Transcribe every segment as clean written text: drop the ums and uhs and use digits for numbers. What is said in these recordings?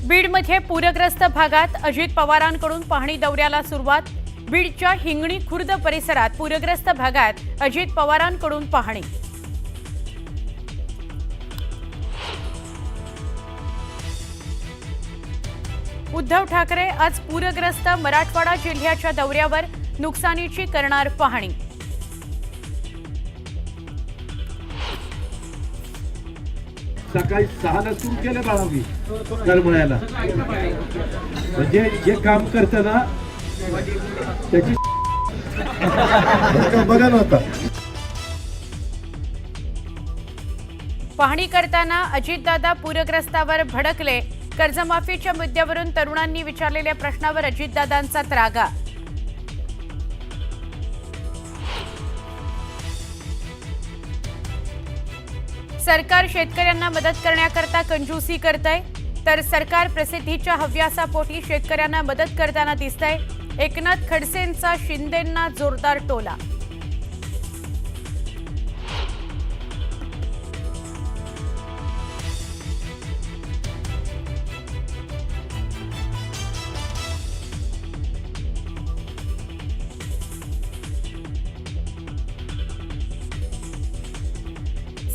बीडमध्ये पूरग्रस्त भागात अजित पवारांकडून पाहणी दौऱ्याला सुरुवात। बीडच्या हिंगणी खुर्द परिसरात पूरग्रस्त भागात अजित पवारांकडून पाहणी। उद्धव ठाकरे आज पूरग्रस्त मराठवाडा जिल्ह्याच्या दौऱ्यावर, नुकसानीची करणार पाहणी। सकाळी 6ला सुरू केलं बाळावी करमळ्याला, म्हणजे जे काम करतं ना त्याची बघा नव्हता। पाहणी करताना अजितदादा पूरग्रस्तावर भडकले। कर्जमाफीच्या मुद्द्यावरून तरुणांनी विचारलेल्या प्रश्नावर अजितदादांचा त्रागा। सरकार शेतकऱ्यांना मदत करण्याकरता कंजूसी करतंय, तर सरकार प्रसिद्धीच्या हव्यासापोटी शेतकऱ्यांना मदत करताना दिसतंय। एकनाथ खडसेंचा शिंदेंना जोरदार टोला।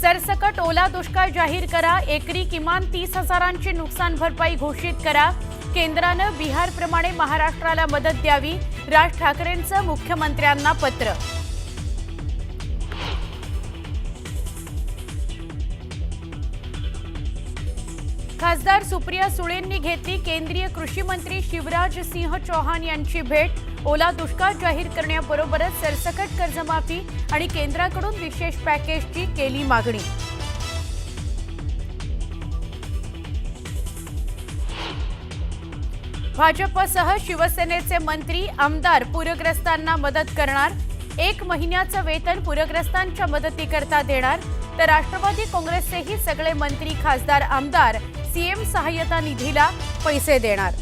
सरसकट ओला दुष्काळ जाहीर करा, एकरी किमान 30,000ची नुकसान भरपाई घोषित करा। केंद्रानं बिहारप्रमाणे महाराष्ट्राला मदत द्यावी, राज ठाकरेंचं मुख्यमंत्र्यांना पत्र। खासदार सुप्रिया सुळेंनी घेतली केंद्रीय कृषी मंत्री शिवराज सिंह चौहान यांची भेट। ओला दुष्काळ जाहीर करण्याबरोबरच सरसकट कर्जमाफी आणि केंद्राकडून विशेष पॅकेजची केली मागणी। भाजपसह शिवसेनेचे मंत्री आमदार पूरग्रस्तांना मदत करणार। 1 महिन्याचं वेतन पूरग्रस्तांच्या मदतीकरता देणार, तर राष्ट्रवादी काँग्रेसचेही सगळे मंत्री खासदार आमदार सीएम सहाय्यता निधीला पैसे देणार।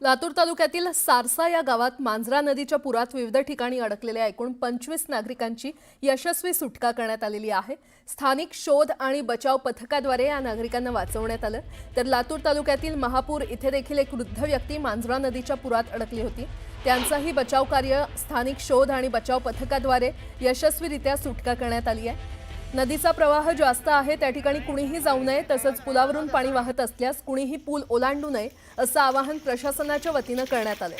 लातूर तालुक्यातील सारसा या गावात मांजरा नदीच्या पुरात विविध ठिकाणी अडकलेल्या एकूण 25 नागरिकांची यशस्वी सुटका करण्यात आलेली आहे। स्थानिक शोध आणि बचाव पथकाद्वारे या नागरिकांना वाचवण्यात आलं, तर लातूर तालुक्यातील महापूर इथे देखील एक वृद्ध व्यक्ती मांजरा नदीच्या पुरात अडकली होती। त्यांचाही बचाव कार्य स्थानिक शोध आणि बचाव पथकाद्वारे यशस्वीरित्या सुटका करण्यात आली आहे। नदीचा प्रवाह जास्त आहे, त्या ठिकाणी कुणीही जाऊ नये, तसंच पुलावरून पाणी वाहत असल्यास कुणीही पूल ओलांडू नये असं आवाहन प्रशासनाच्या वतीनं करण्यात आलंय।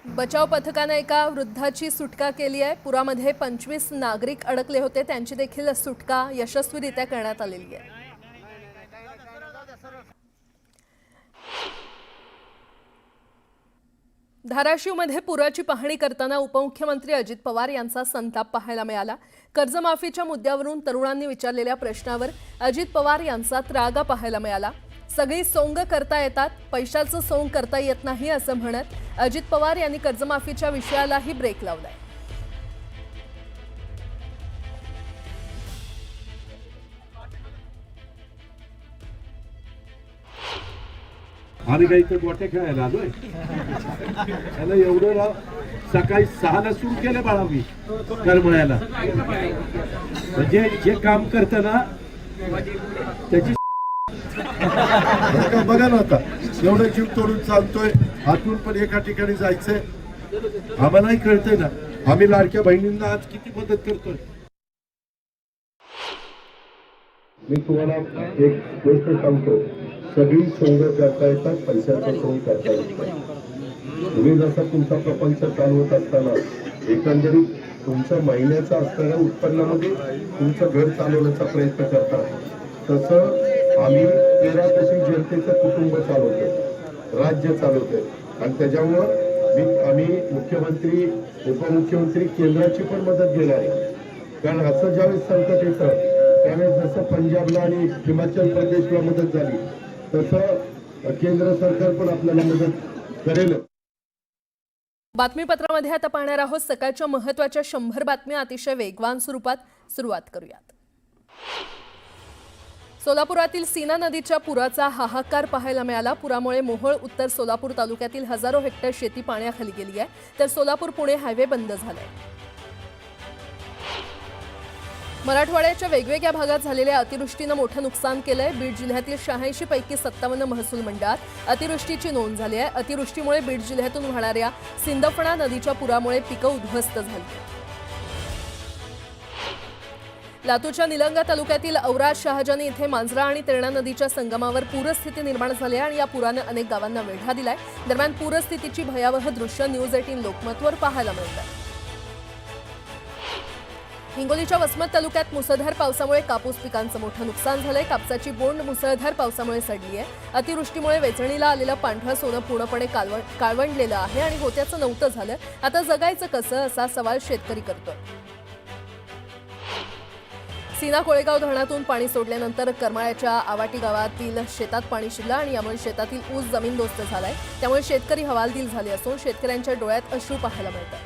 बचाव पथकानं एका वृद्धाची सुटका केली आहे। पुरामध्ये 25 नागरिक अडकले होते, त्यांची देखील सुटका यशस्वीरित्या करण्यात आलेली आहे। धाराशिवमध्ये पुराची पाहणी करताना उपमुख्यमंत्री अजित पवार यांचा संताप पाहायला मिळाला। कर्जमाफीच्या मुद्द्यावरून तरुणांनी विचारलेल्या प्रश्नावर अजित पवार यांचा त्रागा पाहायला मिळाला। सगळी सोंग करता येतात, पैशाचं सोंग करता येत नाही असं म्हणत अजित पवार यांनी कर्जमाफीच्या विषयालाही ब्रेक लावलाय। आम्ही काही इथे गोट्या खेळायला आलोय, त्याला एवढं सकाळी 6ला सुरू केलं बाळावी करमळ्याला, म्हणजे जे काम करतं ना त्याची बघा नव्हता। एवढं जीव तोडून चालतोय, आतून पण एका ठिकाणी जायचंय, आम्हालाही कळतंय ना आम्ही लाडक्या बहिणींना आज किती मदत करतोय। मी तुम्हाला एक गोष्ट सांगतो, सगळी सोंग करता येतात, पैशाचा सोंग करता येत नाही। तुम्ही जसा तुमचा प्रपंच चालवत असताना एकंदरीत तुमच्या महिन्याचा असणाऱ्या उत्पन्नामध्ये तुमचं घर चालवण्याचा प्रयत्न करता, तसं आम्ही 13 कोटी जनतेचं कुटुंब चालवतो, राज्य चालवतोय, आणि त्याच्यामुळं आम्ही मुख्यमंत्री उपमुख्यमंत्री केंद्राची पण मदत घेणार आहे। कारण असं ज्यावेळेस संकट येतं त्यावेळेस जसं पंजाबला आणि हिमाचल प्रदेशला मदत झाली तसं केंद्र सरकार पण आपल्याला मदत करेल। बातमीपत्रामध्ये आता पाहणार आहोत सकाळच्या महत्त्वाच्या 100 बातम्या अतिशय वेगवान स्वरूपात। सुरुवात करूयात। सोलापुरातील सीना नदीच्या पुराचा हाहाकार पाहायला मिळाला. पुरामुळे मोहोळ उत्तर सोलापूर तालुक्यातील हजारो हेक्टर शेती पाण्याखाली गेली आहे, तर सोलापूर पुणे हायवे बंद झालाय. मराठवाड्याच्या वेगवेगळ्या भागात झालेल्या अतिवृष्टीनं मोठं नुकसान केलंय. बीड जिल्ह्यातील 86 पैकी 57 महसूल मंडळात अतिवृष्टीची नोंद झाली आहे. अतिवृष्टीमुळे बीड जिल्ह्यातून वाहणाऱ्या सिंदफणा नदीच्या पुरामुळे पिकं उद्ध्वस्त झाली. लातूरच्या निलंगा तालुक्यातील औराद शहाजानी इथे मांजरा आणि तेरणा नदीच्या संगमावर पूरस्थिती निर्माण झाली आहे आणि या पुरानं अनेक गावांना वेढा दिलाय. दरम्यान पूरस्थितीची भयावह दृश्य न्यूज 18 लोकमतवर पाहायला मिळतात. हिंगोलीच्या वसमत तालुक्यात मुसळधार पावसामुळे कापूस पिकांचं मोठं नुकसान झालंय. कापसाची बोंड मुसळधार पावसामुळे सडली आहे. अतिवृष्टीमुळे वेचणीला आलेलं पांढरं सोनं पूर्णपणे काळवंडलेलं आहे आणि होत्याचं नव्हतं झालं. आता जगायचं कसं असा सवाल शेतकरी करतोय. सीना कोळेगाव धरणातून पाणी सोडल्यानंतर करमाळ्याच्या आवाटी गावातील शेतात पाणी शिरलं आणि यामुळे शेतातील ऊस जमीनदोस्त झालाय. त्यामुळे शेतकरी हवालदिल झाले असून शेतकऱ्यांच्या डोळ्यात अश्रू पाहायला मिळतात.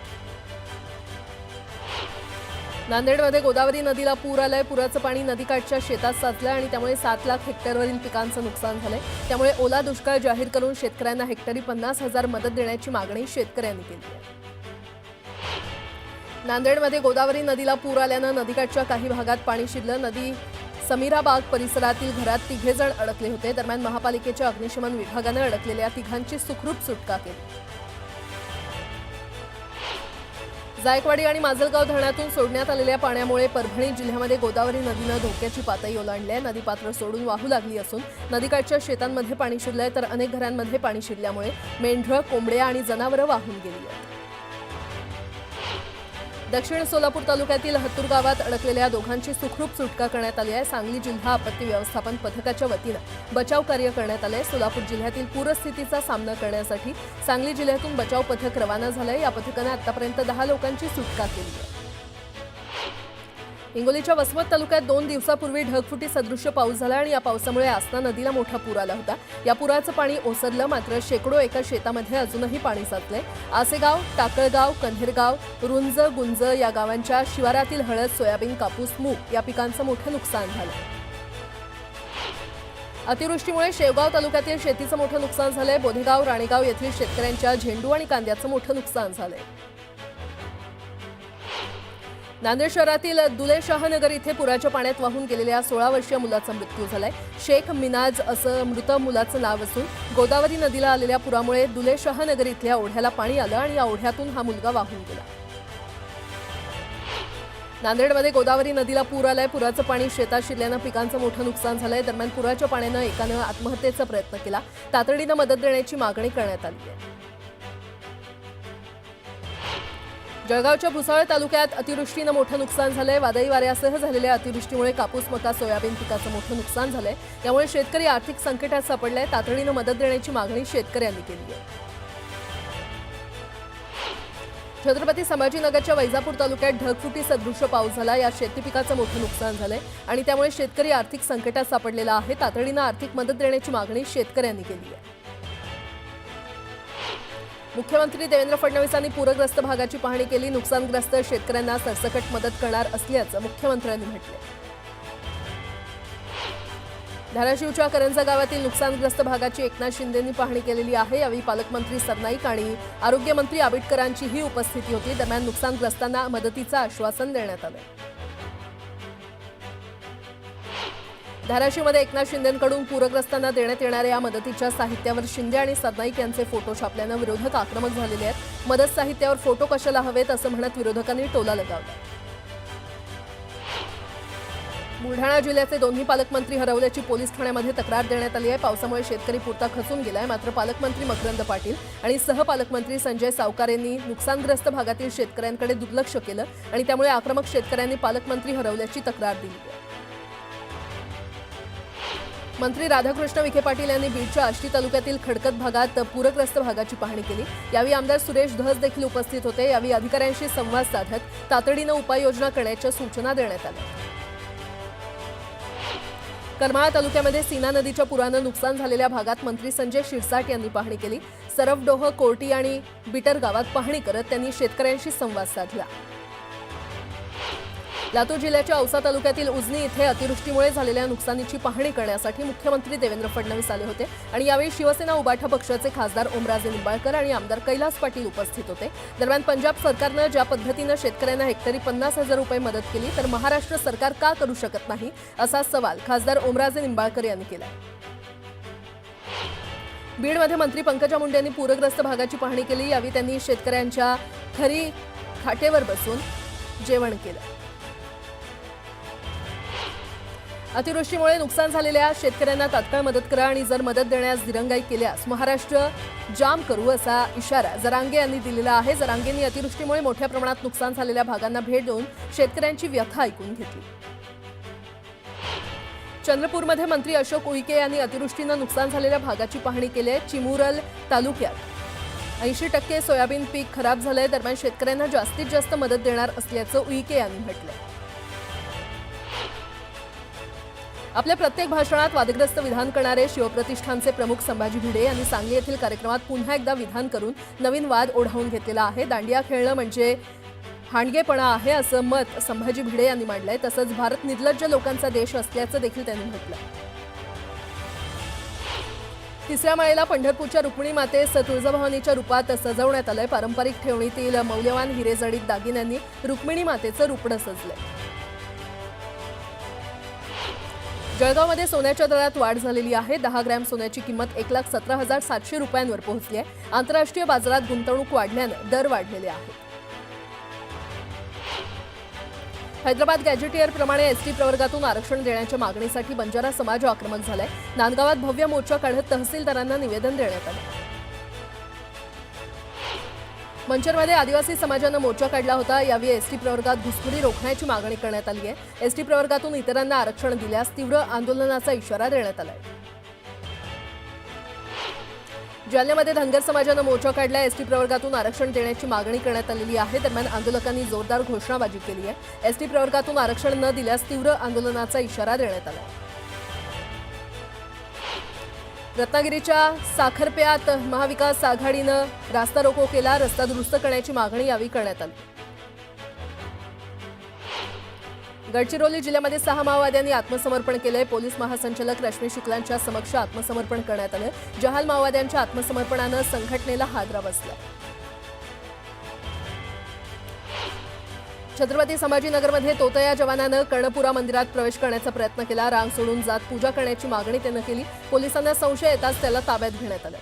नांदेडमध्ये गोदावरी नदीला पूर आलाय. पुराचं पाणी नदीकाठच्या शेतात साचलंय आणि त्यामुळे 7 लाख हेक्टरवरील पिकांचं नुकसान झालंय. त्यामुळे ओला दुष्काळ जाहीर करून शेतकऱ्यांना हेक्टरी 50,000 मदत देण्याची मागणी शेतकऱ्यांनी केली आहे. नांदेडमध्ये गोदावरी नदीला पूर आल्यानं नदीकाठच्या काही भागात पाणी शिरलं. नदी समीराबाग परिसरातील घरात 3 जण अडकले होते. दरम्यान महापालिकेच्या अग्निशमन विभागानं अडकलेल्या 3घांची सुखरूप सुटका केली. जायकवाडी आणि माजलगाव धरणातून सोडण्यात आलेल्या पाण्यामुळे परभणी जिल्ह्यामध्ये गोदावरी नदीनं धोक्याची पातळी ओलांडली आहे. नदी पात्र सोडून वाहू लागली असून नदीकाठच्या शेतांमध्ये पाणी शिरलंय, तर अनेक घरांमध्ये पाणी शिरल्यामुळे मेंढरं, कोंबड्या आणि जनावरं वाहून गेली आहेत. दक्षिण सोलापूर तालुक्यातील हत्तूर गावात अडकलेल्या दोघांची सुखरूप सुटका करण्यात आली आहे. सांगली जिल्हा आपत्ती व्यवस्थापन पथकाच्या वतीनं बचाव कार्य करण्यात आले. सोलापूर जिल्ह्यातील पूरस्थितीचा सामना करण्यासाठी सांगली जिल्ह्यातून बचाव पथक रवाना झालंय. या पथकानं आतापर्यंत 10 लोकांची सुटका केली आहे. हिंगोलीच्या वसमत तालुक्यात 2 दिवसापूर्वी ढगफुटी सदृश्य पाऊस झाला आणि या पावसामुळे आसना नदीला मोठा पूर आला होता. या पुराचं पाणी ओसरलं, मात्र शेकडो एकर शेतामध्ये अजूनही पाणी साचलंय. आसेगाव, टाकळगाव, कन्हेरगाव, रुंज, गुंज या गावांच्या शिवारातील हळद, सोयाबीन, कापूस, मूग या पिकांचं मोठं नुकसान झालं. अतिवृष्टीमुळे शेवगाव तालुक्यातील शेतीचं मोठं नुकसान झालंय. बोधेगाव, राणेगाव येथील शेतकऱ्यांच्या झेंडू आणि कांद्याचं मोठं नुकसान झालंय. नांदेड शहरातील दुले शाहनगर इथे पुराच्या पाण्यात वाहून गेलेल्या 16 वर्षीय मुलाचा मृत्यू झालाय. शेख मिनाज असं मृत मुलाचं नाव असून गोदावरी नदीला आलेल्या पुरामुळे दुले शाहनगर इथल्या ओढ्याला पाणी आलं आणि या ओढ्यातून हा मुलगा वाहून गेला. नांदेडमध्ये गोदावरी नदीला पूर आलाय. पुराचं पाणी शेतात शिरल्यानं पिकांचं मोठं नुकसान झालंय. दरम्यान पुराच्या पाण्यानं एकानं आत्महत्येचा प्रयत्न केला. तातडीनं मदत देण्याची मागणी करण्यात आली आहे. जळगावच्या भुसावळ तालुक्यात अतिवृष्टीनं मोठं नुकसान झालंय. वादळी वाऱ्यासह झालेल्या अतिवृष्टीमुळे कापूस, मका, सोयाबीन पिकाचं मोठं नुकसान झालंय. त्यामुळे शेतकरी आर्थिक संकटात सापडलाय. तातडीनं मदत देण्याची मागणी शेतकऱ्यांनी केली आहे. छत्रपती संभाजीनगरच्या वैजापूर तालुक्यात ढगफुटी सदृश्य पाऊस झाला. या शेती पिकाचं मोठं नुकसान झालंय आणि त्यामुळे शेतकरी आर्थिक संकटात सापडलेला आहे. तातडीनं आर्थिक मदत देण्याची मागणी शेतकऱ्यांनी केली आहे. मुख्यमंत्री देवेंद्र फडणवीसांनी पूरग्रस्त भागाची पाहणी केली. नुकसानग्रस्त शेतकऱ्यांना सरसकट मदत करणार असल्याचं मुख्यमंत्र्यांनी म्हटलं. धाराशिवच्या करंजा गावातील नुकसानग्रस्त भागाची एकनाथ शिंदेंनी पाहणी केलेली आहे. यावेळी पालकमंत्री सरनाईक आणि आरोग्यमंत्री आबिटकरांचीही उपस्थिती होती. दरम्यान नुकसानग्रस्तांना मदतीचं आश्वासन देण्यात आलं. धाराशिवमध्ये एकनाथ शिंदेंकडून पूरग्रस्तांना देण्यात येणाऱ्या या मदतीच्या साहित्यावर शिंदे आणि सरनाईक यांचे फोटो छापल्यानं विरोधक आक्रमक झालेले आहेत. मदत साहित्यावर फोटो कशाला हवेत असं म्हणत विरोधकांनी टोला लगावला. बुलढाणा जिल्ह्याचे दोन्ही पालकमंत्री हरवल्याची पोलीस ठाण्यामध्ये तक्रार देण्यात आली आहे. पावसामुळे शेतकरी पुरता खचून गेलाय. मात्र पालकमंत्री मकरंद पाटील आणि सहपालकमंत्री संजय सावकार यांनी नुकसानग्रस्त भागातील शेतकऱ्यांकडे दुर्लक्ष केलं आणि त्यामुळे आक्रमक शेतकऱ्यांनी पालकमंत्री हरवल्याची तक्रार दिली आहे. मंत्री राधाकृष्ण विखे पाटील यांनी बीडच्या आष्टी तालुक्यातील खडकत भागात पूरग्रस्त भागाची पाहणी केली. यावेळी आमदार सुरेश धस देखील उपस्थित होते. यावेळी अधिकाऱ्यांशी संवाद साधत तातडीनं उपाययोजना करण्याच्या सूचना देण्यात आल्या. करमाळा तालुक्यामध्ये सीना नदीच्या पुरानं नुकसान झालेल्या भागात मंत्री संजय शिरसाट यांनी पाहणी केली. सरफडोह, कोर्टी आणि बिटर गावात पाहणी करत त्यांनी शेतकऱ्यांशी संवाद साधला. लातूर जिल्ह्याच्या औसा तालुक्यातील उजनी इथे अतिवृष्टीमुळे झालेल्या नुकसानीची पाहणी करण्यासाठी मुख्यमंत्री देवेंद्र फडणवीस आले होते आणि यावेळी शिवसेना उबाठा पक्षाचे खासदार ओमराजे निंबाळकर आणि आमदार कैलास पाटील उपस्थित होते. दरम्यान पंजाब सरकारनं ज्या पद्धतीनं शेतकऱ्यांना हेक्टरी 50,000 रुपये मदत केली तर महाराष्ट्र सरकार का करू शकत नाही असा सवाल खासदार ओमराजे निंबाळकर यांनी केला. बीडमध्ये मंत्री पंकजा मुंडे यांनी पूरग्रस्त भागाची पाहणी केली. यावेळी त्यांनी शेतकऱ्यांच्या खरी खाटेवर बसून जेवण केलं. अतिवृष्टीमुळे नुकसान झालेल्या शेतकऱ्यांना तात्काळ मदत करा आणि जर मदत देण्यास दिरंगाई केल्यास महाराष्ट्र जाम करू असा इशारा जरांगे यांनी दिलेला आहे. जरांगेंनी अतिवृष्टीमुळे मोठ्या प्रमाणात नुकसान झालेल्या भागांना भेट देऊन शेतकऱ्यांची व्यथा ऐकून घेतली. चंद्रपूरमध्ये मंत्री अशोक उईके यांनी अतिवृष्टीनं नुकसान झालेल्या भागाची पाहणी केली आहे. चिमुरल तालुक्यात 80% सोयाबीन पीक खराब झालंय. दरम्यान शेतकऱ्यांना जास्तीत जास्त मदत देणार असल्याचं उईके यांनी म्हटलंय. आपल्या प्रत्येक भाषणात वादग्रस्त विधान करणारे शिवप्रतिष्ठानचे प्रमुख संभाजी भिडे यांनी सांगली येथील कार्यक्रमात पुन्हा एकदा विधान करून नवीन वाद ओढावून घेतलेला आहे. दांडिया खेळणं म्हणजे हाणगेपणा आहे असं मत संभाजी भिडे यांनी मांडलंय. तसंच भारत निर्लज्ज लोकांचा देश असल्याचं देखील त्यांनी म्हटलंय. तिसऱ्या माळेला पंढरपूरच्या रुक्मिणी मातेस तुळजाभवानीच्या रूपात सजवण्यात आलंय. पारंपरिक ठेवणीतील मौल्यवान हिरेजडित दागिन्यांनी रुक्मिणी मातेचं रूपडं सजलंय. जळगावमध्ये सोन्याच्या दरात वाढ झालेली आहे. 10 ग्रॅम सोन्याची किंमत 1,17,700 रुपयांवर पोहोचली आहे. आंतरराष्ट्रीय बाजारात गुंतवणूक वाढल्यानं दर वाढलेले आहेत. हैदराबाद गॅजेटियर प्रमाणे एसटी प्रवर्गातून आरक्षण देण्याच्या मागणीसाठी बंजारा समाज आक्रमक झालाय. नांदगावात भव्य मोर्चा काढत तहसीलदारांना निवेदन देण्यात आलं. मंचरमध्ये आदिवासी समाजानं मोर्चा काढला होता. यावेळी एसटी प्रवर्गात घुसखोरी रोखण्याची मागणी करण्यात आली आहे. एसटी प्रवर्गातून इतरांना आरक्षण दिल्यास तीव्र आंदोलनाचा इशारा देण्यात आलाय. जालन्यामध्ये धनगर समाजानं मोर्चा काढला. एसटी प्रवर्गातून आरक्षण देण्याची मागणी करण्यात आलेली आहे. दरम्यान आंदोलकांनी जोरदार घोषणाबाजी केली आहे. एसटी प्रवर्गातून आरक्षण न दिल्यास तीव्र आंदोलनाचा इशारा देण्यात आला. रत्नागिरीच्या साखरप्यात महाविकास आघाडीनं रास्ता रोको केला. रस्ता दुरुस्त करण्याची मागणी यावेळी करण्यात आली. गडचिरोली जिल्ह्यामध्ये 6 माओवाद्यांनी आत्मसमर्पण केलंय. पोलीस महासंचालक रश्मी शुक्लांच्या समक्ष आत्मसमर्पण करण्यात आलं. जहाल माओवाद्यांच्या आत्मसमर्पणानं संघटनेला हादरा बसला. छत्रपती संभाजीनगरमध्ये तोतया जवानानं कर्णपुरा मंदिरात प्रवेश करण्याचा प्रयत्न केला. रांग सोडून जात पूजा करण्याची मागणी त्यानं केली. पोलिसांना संशय येताच त्याला ताब्यात घेण्यात आलं.